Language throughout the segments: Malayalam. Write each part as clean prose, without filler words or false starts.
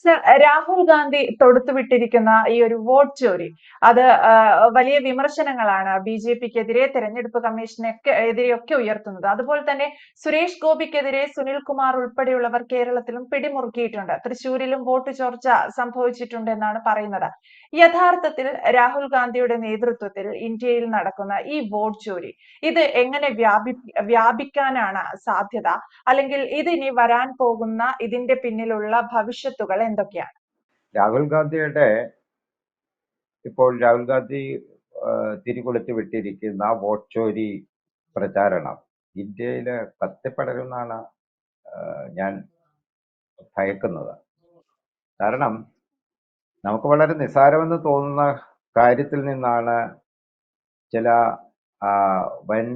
സർ, രാഹുൽ ഗാന്ധി തൊടുത്തുവിട്ടിരിക്കുന്ന ഈ ഒരു വോട്ട് ചോരി അത് വലിയ വിമർശനങ്ങളാണ് ബി.ജെ.പിക്കെതിരെ, തെരഞ്ഞെടുപ്പ് കമ്മീഷനൊക്കെ എതിരെയൊക്കെ ഉയർത്തുന്നത്. അതുപോലെ തന്നെ സുരേഷ് ഗോപിക്കെതിരെ സുനിൽകുമാർ ഉൾപ്പെടെയുള്ളവർ കേരളത്തിലും പിടിമുറുക്കിയിട്ടുണ്ട്. തൃശൂരിലും വോട്ട് ചോർച്ച സംഭവിച്ചിട്ടുണ്ടെന്നാണ് പറയുന്നത്. യഥാർത്ഥത്തിൽ രാഹുൽ ഗാന്ധിയുടെ നേതൃത്വത്തിൽ ഇന്ത്യയിൽ നടക്കുന്ന ഈ വോട്ട് ചോരി ഇത് എങ്ങനെ വ്യാപിക്കാനാണ് സാധ്യത? അല്ലെങ്കിൽ ഇതിനി വരാൻ പോകുന്ന ഇതിന്റെ പിന്നിലുള്ള ഭവിഷ്യത്തുകൾ എന്തൊക്കെയാണ്? രാഹുൽ ഗാന്ധി തിരികൊളുത്തി വിട്ടിരിക്കുന്ന വോട്ട് ചോരി പ്രചാരണം ഇന്ത്യയിൽ കത്തിപ്പടരുമെന്നാണ് ഞാൻ ഭയക്കുന്നത്. കാരണം നമുക്ക് വളരെ നിസ്സാരമെന്ന് തോന്നുന്ന കാര്യത്തിൽ നിന്നാണ് ചില വൻ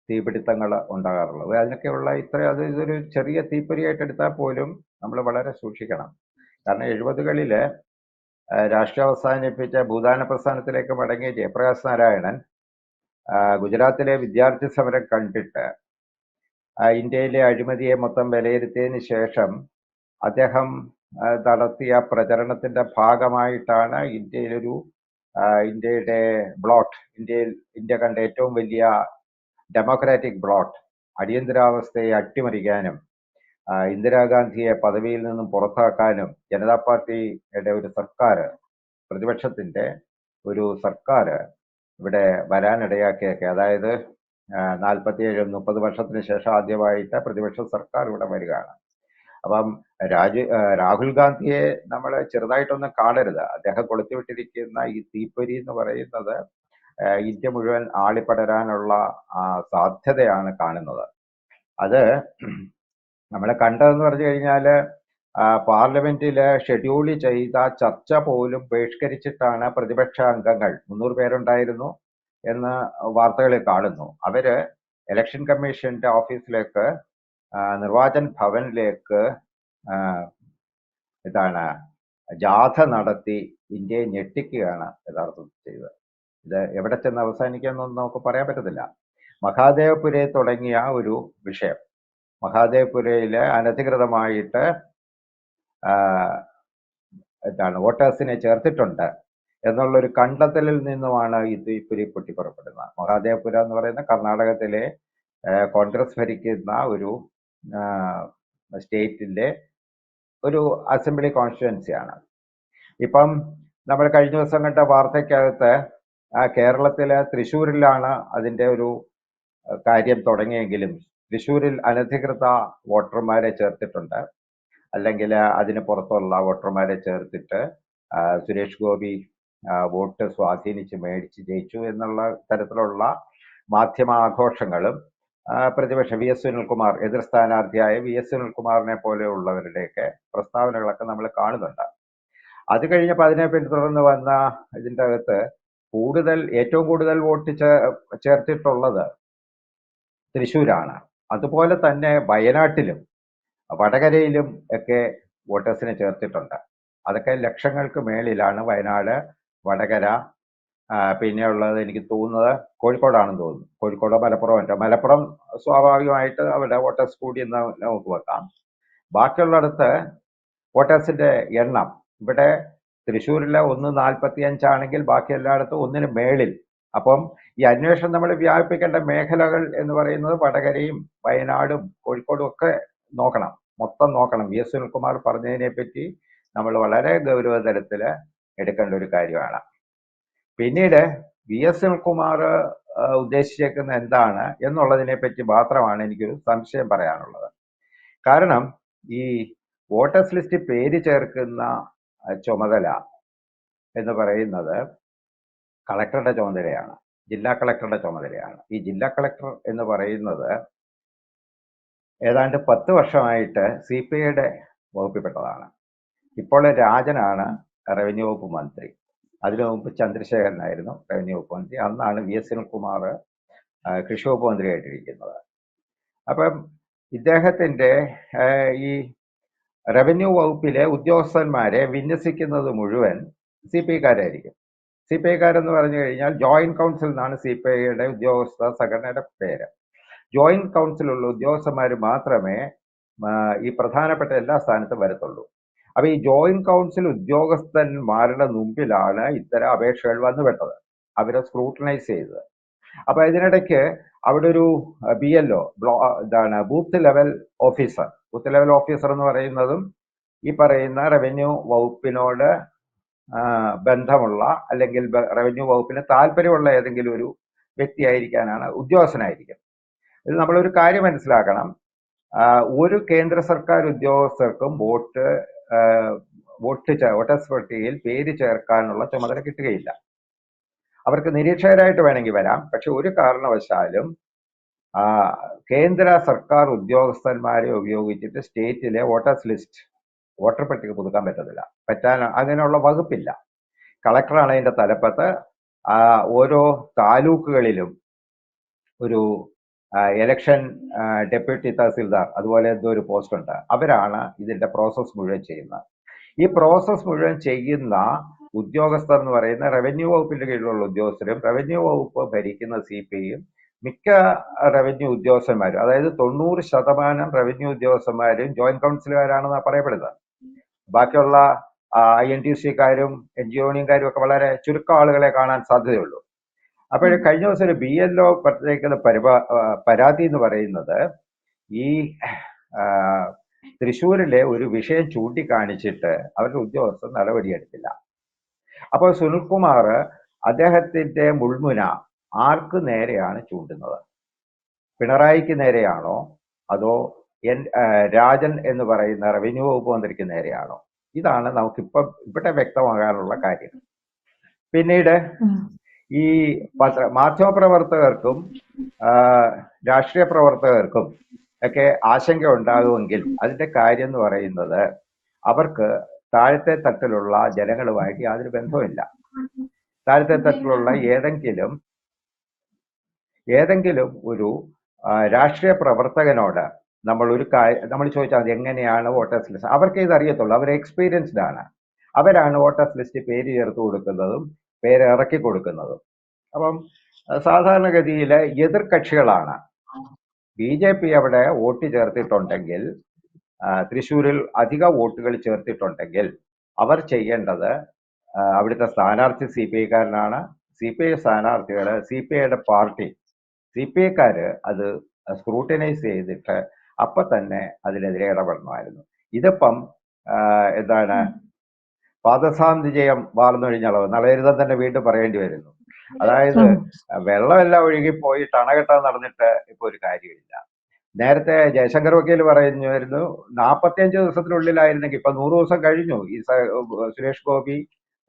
തീപിടുത്തങ്ങൾ ഉണ്ടാകാറുള്ളത്. അതിനൊക്കെയുള്ള ഇതൊരു ചെറിയ തീപ്പൊരിയായിട്ട് എടുത്താൽ പോലും നമ്മൾ വളരെ സൂക്ഷിക്കണം. കാരണം 70കളിൽ രാഷ്ട്രീയം അവസാനിപ്പിച്ച ഭൂദാന പ്രസ്ഥാനത്തിലേക്ക് മടങ്ങിയ ജയപ്രകാശ് നാരായണൻ ഗുജറാത്തിലെ വിദ്യാർത്ഥി സമരം കണ്ടിട്ട് ഇന്ത്യയിലെ അഴിമതിയെ മൊത്തം വിലയിരുത്തിയതിന് ശേഷം അദ്ദേഹം നടത്തിയ പ്രചരണത്തിന്റെ ഭാഗമായിട്ടാണ് ഇന്ത്യ കണ്ട ഏറ്റവും വലിയ ഡെമോക്രാറ്റിക് ബ്ലോട്ട് അടിയന്തരാവസ്ഥയെ അട്ടിമറിക്കാനും ഇന്ദിരാഗാന്ധിയെ പദവിയിൽ നിന്നും പുറത്താക്കാനും ജനതാ പാർട്ടിയുടെ ഒരു സർക്കാർ, പ്രതിപക്ഷത്തിന്റെ ഒരു സർക്കാർ ഇവിടെ വരാനിടയാക്കിയൊക്കെ, അതായത് 47-30 വർഷത്തിന് ശേഷം ആദ്യമായിട്ട് പ്രതിപക്ഷ സർക്കാർ ഇവിടെ വരികയാണ്. അപ്പം രാഹുൽ ഗാന്ധിയെ നമ്മൾ ചെറുതായിട്ടൊന്നും കാണരുത്. അദ്ദേഹം കൊളുത്തിവിട്ടിരിക്കുന്ന ഈ തീപ്പൊരി എന്ന് പറയുന്നത് ഇന്ത്യ മുഴുവൻ ആളിപ്പടരാനുള്ള സാധ്യതയാണ് കാണുന്നത്. അത് നമ്മളെ കണ്ടതെന്ന് പറഞ്ഞു കഴിഞ്ഞാൽ പാർലമെന്റിൽ ഷെഡ്യൂൾ ചെയ്ത ചർച്ച പോലും ബഹിഷ്കരിച്ചിട്ടാണ് പ്രതിപക്ഷ അംഗങ്ങൾ, 300 പേരുണ്ടായിരുന്നു എന്ന് വാർത്തകളിൽ കാണുന്നു, അവര് ഇലക്ഷൻ കമ്മീഷന്റെ ഓഫീസിലേക്ക്, നിർവാചൻ ഭവനിലേക്ക് ജാഥ നടത്തി ഇന്ത്യയെ ഞെട്ടിക്കുകയാണ് യഥാർത്ഥത്തിൽ ചെയ്തത്. ഇത് എവിടെ ചെന്ന് അവസാനിക്കാമെന്നൊന്നും നമുക്ക് പറയാൻ പറ്റത്തില്ല. മഹാദേവപുരയിൽ തുടങ്ങിയ ഒരു വിഷയം, മഹാദേവപുരയില് അനധികൃതമായിട്ട് വോട്ടേഴ്സിനെ ചേർത്തിട്ടുണ്ട് എന്നുള്ളൊരു കണ്ടെത്തലിൽ നിന്നുമാണ് ഈ തീപ്പൊരി പൊട്ടിപ്പുറപ്പെടുന്നത്. മഹാദേവപുര എന്ന് പറയുന്ന കർണാടകത്തിലെ കോൺഗ്രസ് ഭരിക്കുന്ന ഒരു സ്റ്റേറ്റിലെ ഒരു അസംബ്ലി കോൺസ്റ്റിറ്റ്യുവൻസിയാണ്. ഇപ്പം നമ്മൾ കഴിഞ്ഞ ദിവസം കണ്ട വാർത്തയ്ക്കകത്ത് കേരളത്തിലെ തൃശ്ശൂരിലാണ് അതിൻ്റെ ഒരു കാര്യം തുടങ്ങിയെങ്കിലും തൃശ്ശൂരിൽ അനധികൃത വോട്ടർമാരെ ചേർത്തിട്ടുണ്ട്, അല്ലെങ്കിൽ അതിന് പുറത്തുള്ള വോട്ടർമാരെ ചേർത്തിട്ട് സുരേഷ് ഗോപി വോട്ട് സ്വാധീനിച്ച് മേടിച്ച് ജയിച്ചു എന്നുള്ള തരത്തിലുള്ള മാധ്യമാഘോഷങ്ങളും പ്രതിപക്ഷ വി.എസ്. സുനിൽകുമാർ, എതിർ സ്ഥാനാർത്ഥിയായ വി.എസ്. സുനിൽകുമാറിനെ പോലെയുള്ളവരുടെയൊക്കെ പ്രസ്താവനകളൊക്കെ നമ്മൾ കാണുന്നുണ്ട്. അത് കഴിഞ്ഞപ്പോൾ അതിനെ പിന്തുടർന്ന് വന്ന ഇതിൻ്റെ അകത്ത് ഏറ്റവും കൂടുതൽ വോട്ട് ചേർത്തിട്ടുള്ളത് തൃശ്ശൂരാണ്. അതുപോലെ തന്നെ വയനാട്ടിലും വടകരയിലും ഒക്കെ വോട്ടേഴ്സിനെ ചേർത്തിട്ടുണ്ട്. അതൊക്കെ ലക്ഷങ്ങൾക്ക് മേളിലാണ്. വയനാട്, വടകര, പിന്നെയുള്ളത് എനിക്ക് തോന്നുന്നത് കോഴിക്കോടാണെന്ന് തോന്നുന്നു. കോഴിക്കോട്, മലപ്പുറം സ്വാഭാവികമായിട്ട് അവരുടെ വോട്ടേഴ്സ് കൂടി എന്ന് നമുക്ക് വെക്കാം. ബാക്കിയുള്ളിടത്ത് വോട്ടേഴ്സിന്റെ എണ്ണം, ഇവിടെ തൃശ്ശൂരിലെ 1.45 ആണെങ്കിൽ ബാക്കി എല്ലായിടത്തും 1-ന് മേളിൽ. അപ്പം ഈ അന്വേഷണം നമ്മൾ വ്യാപിപ്പിക്കേണ്ട മേഖലകൾ എന്ന് പറയുന്നത് വടകരയും വയനാടും കോഴിക്കോടും ഒക്കെ മൊത്തം നോക്കണം. വി.എസ്. സുനിൽകുമാർ പറഞ്ഞതിനെ പറ്റി നമ്മൾ വളരെ ഗൗരവതലത്തിൽ എടുക്കേണ്ട ഒരു കാര്യമാണ്. പിന്നീട് വി.എസ്. സുനിൽകുമാർ ഉദ്ദേശിച്ചേക്കുന്ന എന്താണ് എന്നുള്ളതിനെ പറ്റി മാത്രമാണ് എനിക്കൊരു സംശയം പറയാനുള്ളത്. കാരണം ഈ വോട്ടേഴ്സ് ലിസ്റ്റ് പേര് ചേർക്കുന്ന ചുമതല എന്ന് പറയുന്നത് കളക്ടറുടെ ചുമതലയാണ്, ജില്ലാ കളക്ടറുടെ ചുമതലയാണ്. ഈ ജില്ലാ കളക്ടർ എന്ന് പറയുന്നത് ഏതാണ്ട് 10 വർഷമായിട്ട് CPIയുടെ വകുപ്പിൽപ്പെട്ടതാണ്. ഇപ്പോൾ രാജനാണ് റവന്യൂ വകുപ്പ് മന്ത്രി. അതിനു മുമ്പ് ചന്ദ്രശേഖരനായിരുന്നു റവന്യൂ വകുപ്പ് മന്ത്രി. അന്നാണ് വി.എസ്. സുനിൽകുമാർ കൃഷി വകുപ്പ് മന്ത്രിയായിട്ടിരിക്കുന്നത്. അപ്പം ഇദ്ദേഹത്തിൻ്റെ ഈ റവന്യൂ വകുപ്പിലെ ഉദ്യോഗസ്ഥന്മാരെ വിന്യസിക്കുന്നത് മുഴുവൻ CPIക്കാരായിരിക്കും. CPIക്കാരെന്ന് പറഞ്ഞു കഴിഞ്ഞാൽ ജോയിന്റ് കൗൺസിൽ എന്നാണ് CPIയുടെ ഉദ്യോഗസ്ഥ സംഘടനയുടെ പേര്. ജോയിന്റ് കൗൺസിലുള്ള ഉദ്യോഗസ്ഥന്മാർ മാത്രമേ ഈ പ്രധാനപ്പെട്ട എല്ലാ സ്ഥാനത്തും വരത്തുള്ളൂ. അപ്പൊ ഈ ജോയിന്റ് കൗൺസിൽ ഉദ്യോഗസ്ഥന്മാരുടെ മുമ്പിലാണ് ഇത്തരം അപേക്ഷകൾ വന്നുപെട്ടത്, അവരെ സ്ക്രൂട്ടനൈസ് ചെയ്തത്. അപ്പൊ ഇതിനിടയ്ക്ക് അവിടെ ഒരു BLO ബൂത്ത് ലെവൽ ഓഫീസർ എന്ന് പറയുന്നതും ഈ പറയുന്ന റവന്യൂ വകുപ്പിനോട് ബന്ധമുള്ള അല്ലെങ്കിൽ റവന്യൂ വകുപ്പിന് താല്പര്യമുള്ള ഏതെങ്കിലും ഒരു വ്യക്തിയായിരിക്കാനാണ്, ഉദ്യോഗസ്ഥനായിരിക്കും. ഇത് നമ്മളൊരു കാര്യം മനസ്സിലാക്കണം, ഒരു കേന്ദ്ര സർക്കാർ ഉദ്യോഗസ്ഥർക്കും വോട്ടേഴ്സ് പട്ടികയിൽ പേര് ചേർക്കാനുള്ള ചുമതല കിട്ടുകയില്ല. അവർക്ക് നിരീക്ഷകരായിട്ട് വേണമെങ്കിൽ വരാം, പക്ഷെ ഒരു കാരണവശാലും കേന്ദ്ര സർക്കാർ ഉദ്യോഗസ്ഥന്മാരെ ഉപയോഗിച്ചിട്ട് സ്റ്റേറ്റിലെ വോട്ടർ പട്ടിക പുതുക്കാൻ പറ്റാൻ അതിനുള്ള വകുപ്പില്ല. കളക്ടറാണ് അതിന്റെ തലപ്പത്ത്. ഓരോ താലൂക്കുകളിലും ഒരു ഇലക്ഷൻ ഡെപ്യൂട്ടി തഹസിൽദാർ അതുപോലെ എന്തോ ഒരു പോസ്റ്റ് ഉണ്ട്. അവരാണ് ഇതിന്റെ പ്രോസസ് മുഴുവൻ ചെയ്യുന്നത്. ഈ പ്രോസസ് മുഴുവൻ ചെയ്യുന്ന ഉദ്യോഗസ്ഥർ എന്ന് പറയുന്ന റവന്യൂ വകുപ്പിന്റെ കീഴിലുള്ള ഉദ്യോഗസ്ഥരും റവന്യൂ വകുപ്പ് ഭരിക്കുന്ന CPIയും മിക്ക റവന്യൂ ഉദ്യോഗസ്ഥന്മാരും, അതായത് 90% റവന്യൂ ഉദ്യോഗസ്ഥന്മാരും ജോയിന്റ് കൗൺസിലുകാരാണെന്ന് പറയപ്പെടുന്നത്. ബാക്കിയുള്ള INTUC-കാരും NGO-കാരും ഒക്കെ വളരെ ചുരുക്കം ആളുകളെ കാണാൻ സാധ്യതയുള്ളൂ. അപ്പോൾ കഴിഞ്ഞ ദിവസം ഒരു BLO പ്രത്യേക പരാതി എന്ന് പറയുന്നത് ഈ തൃശ്ശൂരിലെ ഒരു വിഷയം ചൂണ്ടിക്കാണിച്ചിട്ട് അവരുടെ ഉദ്യോഗസ്ഥർ നടപടിയെടുത്തില്ല. അപ്പോൾ സുനിൽകുമാർ അദ്ദേഹത്തിന്റെ മുൾമുന ആർക്ക് നേരെയാണ് ചൂണ്ടുന്നത്? പിണറായിക്ക് നേരെയാണോ അതോ രാജൻ എന്ന് പറയുന്ന റവന്യൂ വകുപ്പ് മന്ത്രിക്ക് നേരെയാണോ? ഇതാണ് നമുക്കിപ്പം ഇവിടെ വ്യക്തമാകാനുള്ള കാര്യം. പിന്നീട് ഈ മാധ്യമപ്രവർത്തകർക്കും രാഷ്ട്രീയ പ്രവർത്തകർക്കും ഒക്കെ ആശങ്ക ഉണ്ടാകുമെങ്കിൽ അതിന്റെ കാര്യം എന്ന് പറയുന്നത് അവർക്ക് താഴത്തെ തട്ടിലുള്ള ജനങ്ങളുമായിട്ട് യാതൊരു ബന്ധവുമില്ല. താഴത്തെ തട്ടിലുള്ള ഏതെങ്കിലും ഒരു രാഷ്ട്രീയ പ്രവർത്തകനോട് നമ്മൾ ചോദിച്ചാൽ അത് എങ്ങനെയാണ് വോട്ടേഴ്സ് ലിസ്റ്റ്, അവർക്ക് ഇത് അറിയത്തുള്ളൂ. അവർ എക്സ്പീരിയൻസ്ഡ് ആണ്. അവരാണ് വോട്ടേഴ്സ് ലിസ്റ്റ് പേര് ചേർത്ത് കൊടുക്കുന്നതും പേര് ഇറക്കി കൊടുക്കുന്നതും. അപ്പം സാധാരണഗതിയിൽ എതിർകക്ഷികളാണ്. BJP അവിടെ വോട്ട് ചേർത്തിട്ടുണ്ടെങ്കിൽ, തൃശ്ശൂരിൽ അധിക വോട്ടുകൾ ചേർത്തിട്ടുണ്ടെങ്കിൽ അവർ ചെയ്യേണ്ടത്, അവിടുത്തെ സ്ഥാനാർത്ഥി CPI-കാരനാണ്. CPI സ്ഥാനാർത്ഥികൾ CPIയുടെ പാർട്ടി CPI-ക്കാര് അത് സ്ക്രൂട്ടനൈസ് ചെയ്തിട്ട് അപ്പൊ തന്നെ അതിനെതിരെ ഇടപെടണമായിരുന്നു. ഇതിപ്പം പാദസാന്തിജയം വാർന്നൊഴിഞ്ഞളവ്, നളയരുതം തന്നെ വീണ്ടും പറയേണ്ടി വരുന്നു. അതായത് വെള്ളമെല്ലാം ഒഴുകിപ്പോയി ടണകെട്ടാൻ നടന്നിട്ട് ഇപ്പൊ ഒരു കാര്യമില്ല. നേരത്തെ ജയശങ്കർ വക്കീൽ പറയുമായിരുന്നു 45 ദിവസത്തിനുള്ളിലായിരുന്നെങ്കിൽ, ഇപ്പൊ 100 ദിവസം കഴിഞ്ഞു ഈ സുരേഷ് ഗോപി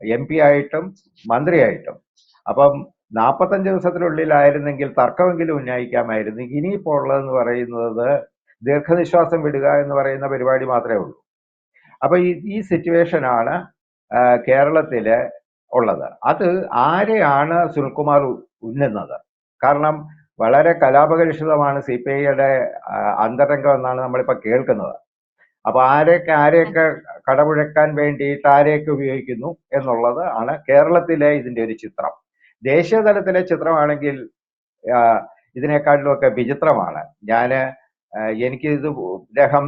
MP ആയിട്ടും മന്ത്രിയായിട്ടും. അപ്പം 45 ദിവസത്തിനുള്ളിലായിരുന്നെങ്കിൽ തർക്കമെങ്കിലും ഉന്നയിക്കാമായിരുന്നു. ഇനിയിപ്പോൾ ഉള്ളതെന്ന് പറയുന്നത് ദീർഘനിശ്വാസം വിടുക എന്ന് പറയുന്ന പരിപാടി മാത്രമേ ഉള്ളൂ. അപ്പൊ ഈ സിറ്റുവേഷനാണ് കേരളത്തില് ഉള്ളത്. അത് ആരെയാണ് സുനിൽകുമാർ ഉന്നുന്നത്? കാരണം വളരെ കലാപകലുഷിതമാണ് CPIയുടെ അന്തരംഗം എന്നാണ് നമ്മളിപ്പോ കേൾക്കുന്നത്. അപ്പൊ ആരെയൊക്കെ കടമുഴക്കാൻ വേണ്ടിയിട്ട് ആരെയൊക്കെ ഉപയോഗിക്കുന്നു എന്നുള്ളത് ആണ് കേരളത്തിലെ ഇതിന്റെ ഒരു ചിത്രം. ദേശീയ തലത്തിലെ ചിത്രമാണെങ്കിൽ ഇതിനേക്കാളിലുമൊക്കെ വിചിത്രമാണ്. എനിക്ക് ഇദ്ദേഹം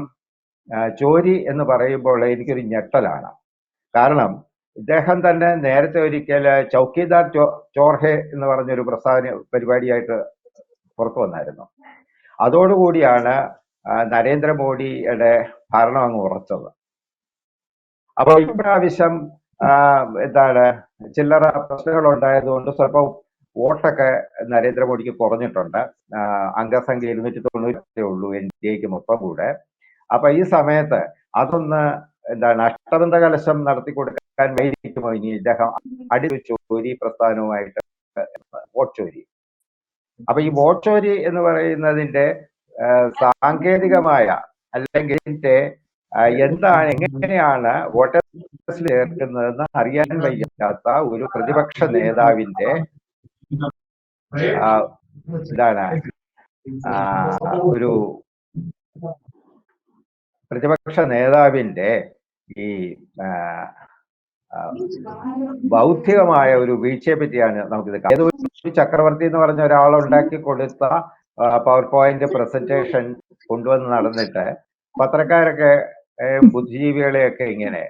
ചോരി എന്ന് പറയുമ്പോൾ എനിക്കൊരു ഞെട്ടലാണ്. കാരണം ഇദ്ദേഹം തന്നെ നേരത്തെ ഒരിക്കൽ ചൗക്കിദാർ ചോർഹെ എന്ന് പറഞ്ഞൊരു പരിപാടിയായിട്ട് പുറത്തു വന്നായിരുന്നു. അതോടുകൂടിയാണ് നരേന്ദ്രമോദിയുടെ ഭരണം അങ്ങ് ഉറച്ചത്. അപ്പൊ ഇപ്രാവശ്യം ചില്ലറ പ്രശ്നങ്ങൾ ഉണ്ടായതുകൊണ്ട് സ്വല്പം വോട്ടൊക്കെ നരേന്ദ്രമോദിക്ക് കുറഞ്ഞിട്ടുണ്ട്. അംഗസംഖ്യ 290 ഉള്ളൂ NDAക്ക് മൊത്തം കൂടെ. അപ്പൊ ഈ സമയത്ത് അതൊന്ന് അഷ്ടബന്ധ കലശം നടത്തി കൊടുക്കാൻ വേണ്ടിയിട്ടുമോ ഇനി ഇദ്ദേഹം ചോരി പ്രസ്ഥാനവുമായിട്ട് വോട്ട് ചോരി? അപ്പൊ ഈ വോട്ട് ചോരി എന്ന് പറയുന്നതിന്റെ സാങ്കേതികമായ അല്ലെങ്കിൽ എങ്ങനെയാണ് വോട്ടേഴ്സിൽ ചേർക്കുന്നതെന്ന് അറിയാൻ വയ്യാത്ത ഒരു പ്രതിപക്ഷ നേതാവിന്റെ ഈ ബൗദ്ധികമായ ഒരു വീഴ്ചയെ പറ്റിയാണ് നമുക്കിത്. ഏതോ ചക്രവർത്തി എന്ന് പറഞ്ഞ ഒരാളുണ്ടാക്കി കൊടുത്ത പവർ പോയിന്റ് പ്രസന്റേഷൻ കൊണ്ടുവന്ന് നടന്നിട്ട് പത്രക്കാരൊക്കെ ബുദ്ധിജീവികളെയൊക്കെ ഇങ്ങനെ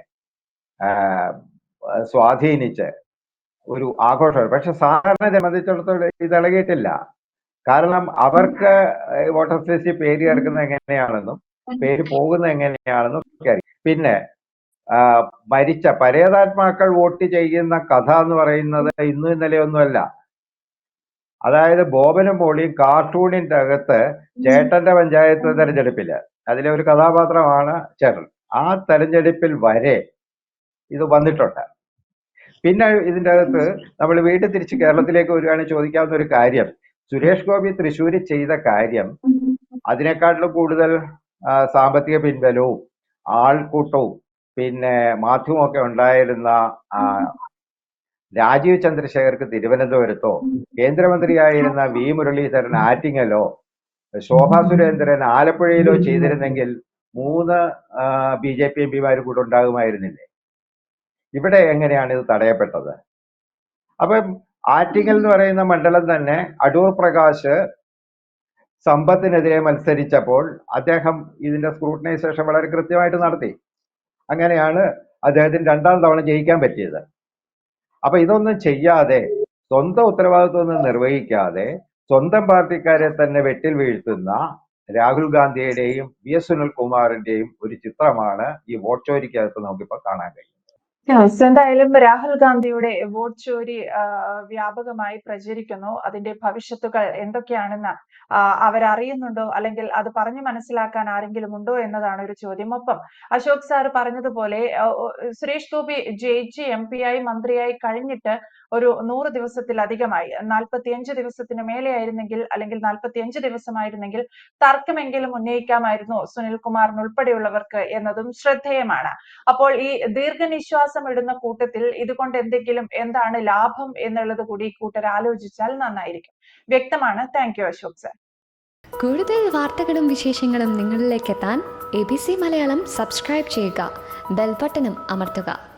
സ്വാധീനിച്ച് ഒരു ആഘോഷം. പക്ഷെ സാധാരണ സംബന്ധിച്ചിടത്തോളം ഇത് ഇളകിയിട്ടില്ല. കാരണം അവർക്ക് വോട്ടേഴ്സ് ലിസ്റ്റിൽ പേര് ചേർക്കുന്നത് എങ്ങനെയാണെന്നും പേര് പോകുന്നത് എങ്ങനെയാണെന്നും ഒക്കെ അറിയാം. പിന്നെ മരിച്ച പരേതാത്മാക്കൾ വോട്ട് ചെയ്യുന്ന കഥ എന്ന് പറയുന്നത് ഇന്നും ഇന്നലെയൊന്നുമല്ല. അതായത് ബോബനും മോളിയും കാർട്ടൂണിന്റെ അകത്ത് ചേട്ടന്റെ പഞ്ചായത്ത് തെരഞ്ഞെടുപ്പില് അതിലെ ഒരു കഥാപാത്രമാണ് ചേട്ടൻ. ആ തെരഞ്ഞെടുപ്പിൽ വരെ ഇത് വന്നിട്ടുണ്ട്. പിന്നെ ഇതിൻ്റെ അകത്ത് നമ്മൾ വീണ്ടും തിരിച്ച് കേരളത്തിലേക്ക് വരികയാണെങ്കിൽ ചോദിക്കാവുന്ന ഒരു കാര്യം, സുരേഷ് ഗോപി തൃശ്ശൂർ ചെയ്ത കാര്യം അതിനേക്കാട്ടിലും കൂടുതൽ സാമ്പത്തിക പിൻബലവും ആൾക്കൂട്ടവും പിന്നെ മാധ്യമമൊക്കെ ഉണ്ടായിരുന്ന രാജീവ് ചന്ദ്രശേഖർക്ക് തിരുവനന്തപുരത്തോ, കേന്ദ്രമന്ത്രിയായിരുന്ന വി മുരളീധരൻ ആറ്റിങ്ങലോ, ശോഭാ സുരേന്ദ്രൻ ആലപ്പുഴയിലോ ചെയ്തിരുന്നെങ്കിൽ 3 BJP എംപിമാർ കൂടെ ഉണ്ടാകുമായിരുന്നില്ലേ? ഇവിടെ എങ്ങനെയാണ് ഇത് തടയപ്പെട്ടത്? അപ്പം ആറ്റിങ്ങൽ എന്ന് പറയുന്ന മണ്ഡലം തന്നെ അടൂർ പ്രകാശ് സമ്പത്തിനെതിരെ മത്സരിച്ചപ്പോൾ അദ്ദേഹം ഇതിന്റെ സ്ക്രൂട്ടനൈസേഷൻ വളരെ കൃത്യമായിട്ട് നടത്തി. അങ്ങനെയാണ് അദ്ദേഹത്തിന് 2ാം തവണ ജയിക്കാൻ പറ്റിയത്. അപ്പൊ ഇതൊന്നും ചെയ്യാതെ, സ്വന്തം ഉത്തരവാദിത്വമൊന്നും നിർവഹിക്കാതെ സ്വന്തം പാർട്ടിക്കാരെ തന്നെ വെട്ടിൽ വീഴ്ത്തുന്ന രാഹുൽ ഗാന്ധിയുടെയും VS സുനിൽകുമാറിന്റെയും ഒരു ചിത്രമാണ് ഈ വോട്ട് ചോരിക്കകത്ത് നമുക്കിപ്പോ കാണാൻ കഴിയും. എന്തായാലും രാഹുൽ ഗാന്ധിയുടെ വോട്ട് ചോരി വ്യാപകമായി പ്രചരിക്കുന്നു. അതിന്റെ ഭവിഷ്യത്തുകൾ എന്തൊക്കെയാണെന്ന് അവരറിയുന്നുണ്ടോ, അല്ലെങ്കിൽ അത് പറഞ്ഞു മനസ്സിലാക്കാൻ ആരെങ്കിലും ഉണ്ടോ എന്നതാണ് ഒരു ചോദ്യം. ഒപ്പം അശോക് സാർ പറഞ്ഞതുപോലെ സുരേഷ് ഗോപി ജയിച്ച് MP ആയി മന്ത്രിയായി കഴിഞ്ഞിട്ട് ഒരു 100 ദിവസത്തിലധികമായി, 45 ദിവസത്തിന് മേലെയായിരുന്നെങ്കിൽ, അല്ലെങ്കിൽ 45 ദിവസമായിരുന്നെങ്കിൽ തർക്കമെങ്കിലും ഉന്നയിക്കാമായിരുന്നു സുനിൽകുമാറിന് ഉൾപ്പെടെയുള്ളവർക്ക് എന്നതും ശ്രദ്ധേയമാണ്. അപ്പോൾ ഈ ദീർഘനിശ്വാസം ഇടുന്ന കൂട്ടത്തിൽ ഇതുകൊണ്ട് എന്താണ് ലാഭം എന്നുള്ളത് കൂടി കൂട്ടർ ആലോചിച്ചാൽ നന്നായിരിക്കും. വ്യക്തമാണ്. Thank you Ashok sir. കൂടുതൽ വാർത്തകളും വിശേഷങ്ങളും നിങ്ങളിലേക്ക് എത്താൻ ABC മലയാളം സബ്സ്ക്രൈബ് ചെയ്യുക, ബെൽ ബട്ടണും അമർത്തുക.